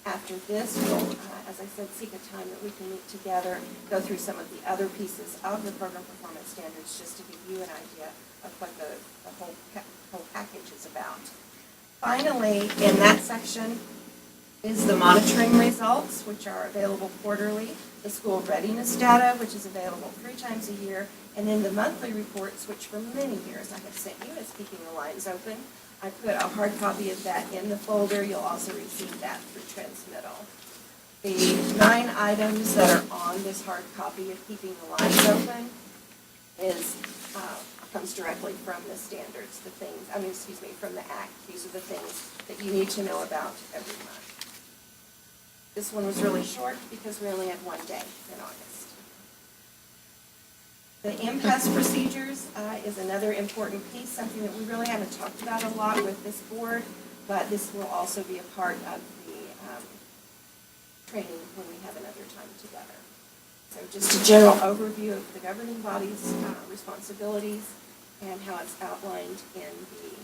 After this, we'll, as I said, seek a time that we can meet together, go through some of the other pieces of the program performance standards, just to give you an idea of what the whole package is about. Finally, in that section is the monitoring results, which are available quarterly, the school readiness data, which is available 3 times a year, and then the monthly reports, which for many years I have sent you as Keeping the Lines Open. I put a hard copy of that in the folder. You'll also receive that through transmittal. The 9 items that are on this hard copy of Keeping the Lines Open comes directly from the standards, from the Act. These are the things that you need to know about every month. This one was really short because we only had 1 day in August. The impasse procedures is another important piece, something that we really haven't talked about a lot with this board, but this will also be a part of the training when we have another time together. So just a general overview of the governing body's responsibilities and how it's outlined in the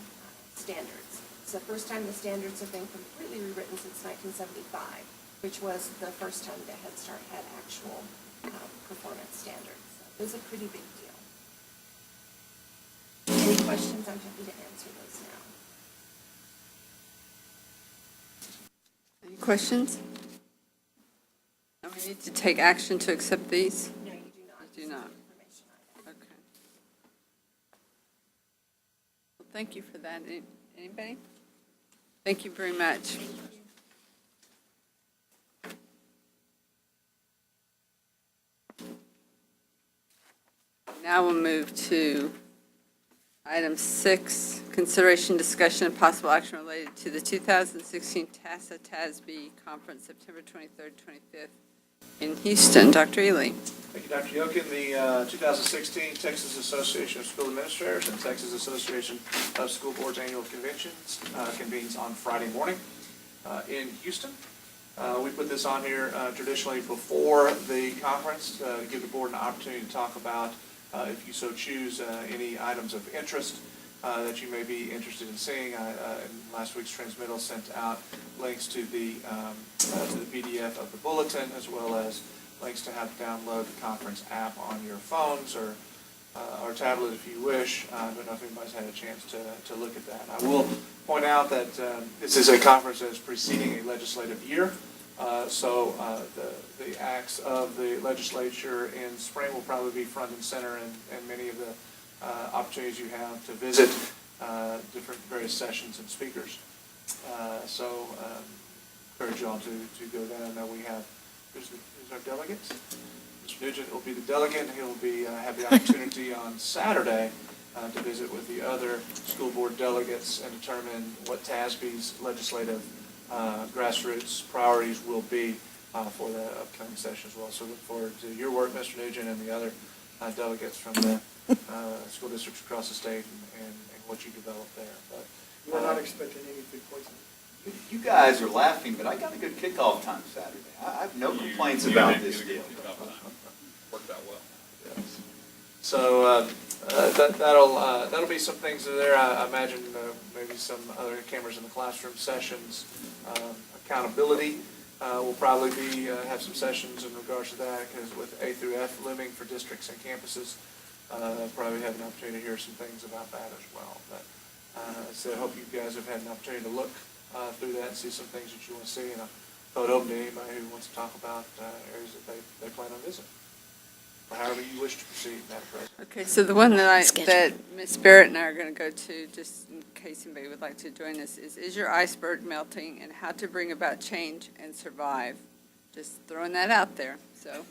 standards. It's the first time the standards have been completely rewritten since 1975, which was the first time that Head Start had actual performance standards. So it was a pretty big deal. Any questions? I'm happy to answer those now. Any questions? And we need to take action to accept these? No, you do not. You do not. Information item. Okay. Well, thank you for that. Anybody? Thank you very much. Now we'll move to item 6, consideration, discussion, and possible action related to the 2016 TASA-TASB Conference, September 23rd, 25th in Houston. Dr. Ely. Thank you, Dr. Yokin. The 2016 Texas Association of School Administrators and Texas Association of School Boards Annual Conventions convenes on Friday morning in Houston. We put this on here traditionally before the conference to give the board an opportunity to talk about, if you so choose, any items of interest that you may be interested in seeing. In last week's transmittal sent out links to the PDF of the bulletin, as well as links to how to download the conference app on your phones or tablet if you wish. I don't know if anybody's had a chance to look at that. I will point out that this is a conference that is preceding a legislative year. So the acts of the legislature in spring will probably be front and center in many of the opportunities you have to visit different various sessions and speakers. So encourage you all to go down. I know we have, who's our delegates? Mr. Nugent will be the delegate, and he'll be have the opportunity on Saturday to visit with the other school board delegates and determine what TASB's legislative grassroots priorities will be for the upcoming session as well. So look forward to your work, Mr. Nugent, and the other delegates from the school districts across the state and what you develop there. But We're not expecting any food poisoning. You guys are laughing, but I got a good kickoff time Saturday. I have no complaints about this deal. Worked out well. yes. So that'll be some things in there. I imagine maybe some other cameras in the classroom sessions, accountability. We'll probably have some sessions in regards to that, because with A through F looming for districts and campuses, probably have an opportunity to hear some things about that as well. But so I hope you guys have had an opportunity to look through that and see some things that you want to see, and I'll throw it open to anybody who wants to talk about areas that they plan on visiting, or however you wish to proceed, Madam President. Okay, so the one that Ms. Barrett and I are going to go to, just in case anybody would like to join us, is your iceberg melting and how to bring about change and survive? Just throwing that out there, so,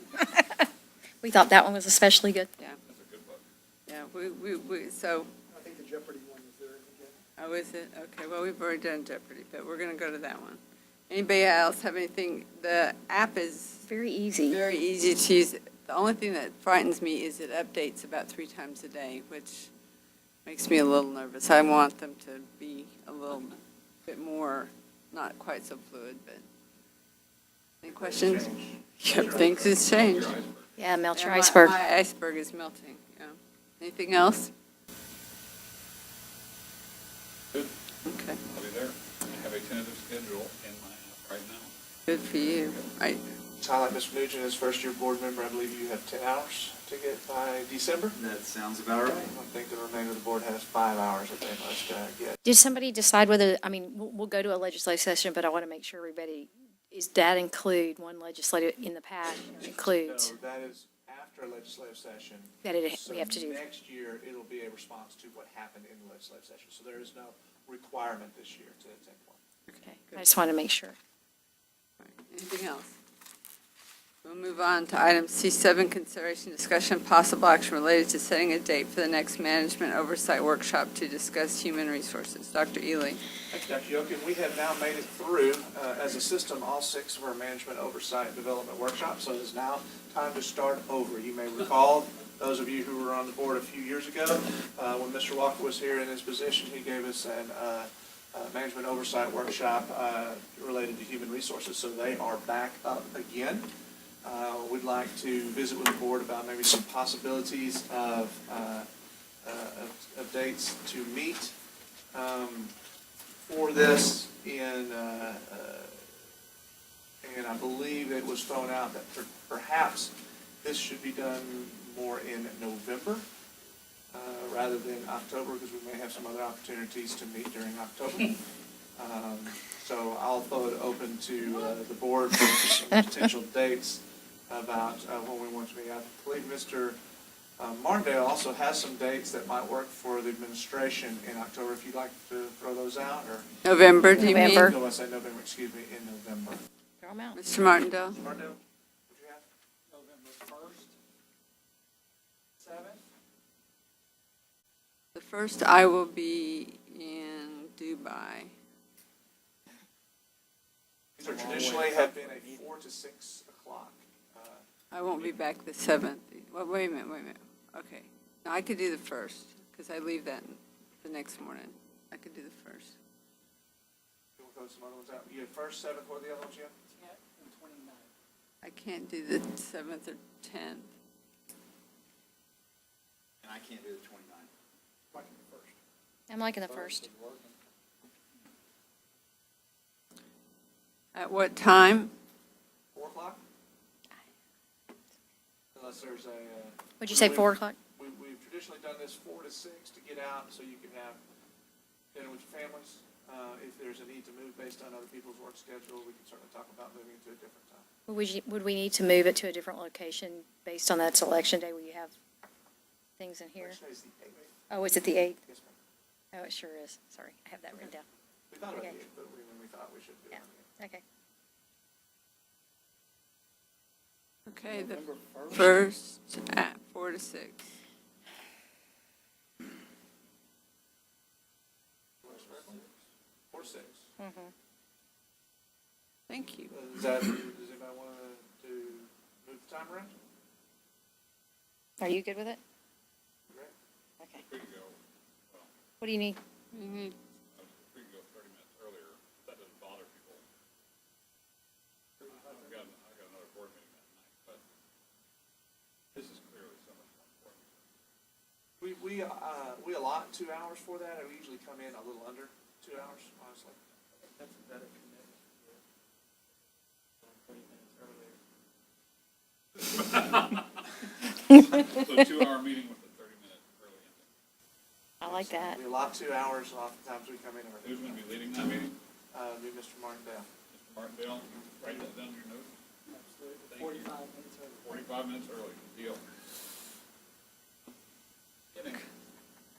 We thought that one was especially good. yeah. That's a good book. Yeah, so, I think the Jeopardy one is there again. oh, is it? Okay, well, we've already done Jeopardy, but we're going to go to that one. Anybody else have anything? The app is Very easy. very easy to use. The only thing that frightens me is it updates about 3 times a day, which makes me a little nervous. I want them to be a little bit more, not quite so fluid, but any questions? Yep, things has changed. Yeah, melt your Yeah, iceberg. My iceberg is melting, yeah. Anything else? Good. Okay, I'll be there. I have a tentative schedule in my app right now. good for you. Right. To highlight Mr. Nugent as first-year board member, I believe you have 10 hours to get by December. That sounds about right. I think the remainder of the board has 5 hours that they must get. Did somebody decide whether, I mean, we'll go to a legislative session, but I want to make sure everybody, is that include one legislative in the past includes? No, that is after a legislative session. That we have to So do. next year, it'll be a response to what happened in the legislative session. So there is no requirement this year to attend one. Okay, I just want to make sure. All right. Anything else? We'll move on to item C7, consideration, discussion, possible action related to setting a date for the next management oversight workshop to discuss human resources. Dr. Ely. Thank you, Dr. Yokin. We have now made it through, as a system, all 6 of our management oversight and development workshops, so it is now time to start over. You may recall, those of you who were on the board a few years ago, when Mr. Walker was here in his position, he gave us an management oversight workshop related to human resources, so they are back up again. We'd like to visit with the board about maybe some possibilities of dates to meet for this and I believe it was thrown out that perhaps this should be done more in November rather than October, because we may have some other opportunities to meet during October. So I'll throw it open to the board for some potential dates about when we want to meet. I believe Mr. Martindale also has some dates that might work for the administration in October, if you'd like to throw those out, or? November, do you mean? November. No, I said November, excuse me, in November. Throw 'em out. Mr. Martindale? Martindale, would you have? November 1st, 7th. The first, I will be in Dubai. These are traditionally have been a 4 to 6 o'clock. I won't be back the 7th. Well, wait a minute. Okay. No, I could do the first, because I leave that the next morning. I could do the first. We'll throw some other ones out. You have 1st, 7th, what are the other ones you have? 10th and 29th. I can't do the 7th or 10th. And I can't do the 29th. Like in the first. I'm liking the first. At what time? 4 o'clock? Unless there's a. Would you say 4 o'clock? We've traditionally done this 4 to 6 to get out, so you can have dinner with your families. If there's a need to move based on other people's work schedule, we can certainly talk about moving to a different time. Would we need to move it to a different location based on that election day where you have things in here? Which day is the 8th? Oh, is it the 8th? Yes, ma'am. Oh, it sure is. Sorry, I have that written down. We thought about Okay. the 8th, but we thought we should do it on the 8th. Okay. Okay, the November 1st? first at 4 to 6. Or 6. Thank you. Does anybody want to move the time around? Are you good with it? Great. Okay. We could go, What do you need? We need, we could go 30 minutes earlier. That doesn't bother people. I've got another board meeting that night, but this is clearly so much more important. We allot 2 hours for that, and we usually come in a little under 2 hours, honestly. That's a better commitment. 30 minutes earlier. So 2-hour meeting with a 30-minute early ending. I like that. We allot 2 hours, and oftentimes we come in Who's early. going to be leading that meeting? Be Mr. Martindale. Mr. Martindale, write that down in your notes. Absolutely. Thank you. 45 minutes earlier. 45 minutes early, deal.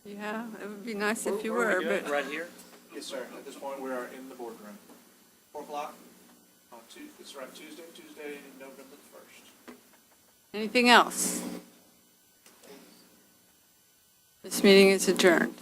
yeah, it would be nice if you were, but Right here? Yes, sir. At this point, we are in the boardroom. 4 o'clock on Tuesday, November the 1st. anything else? This meeting is adjourned.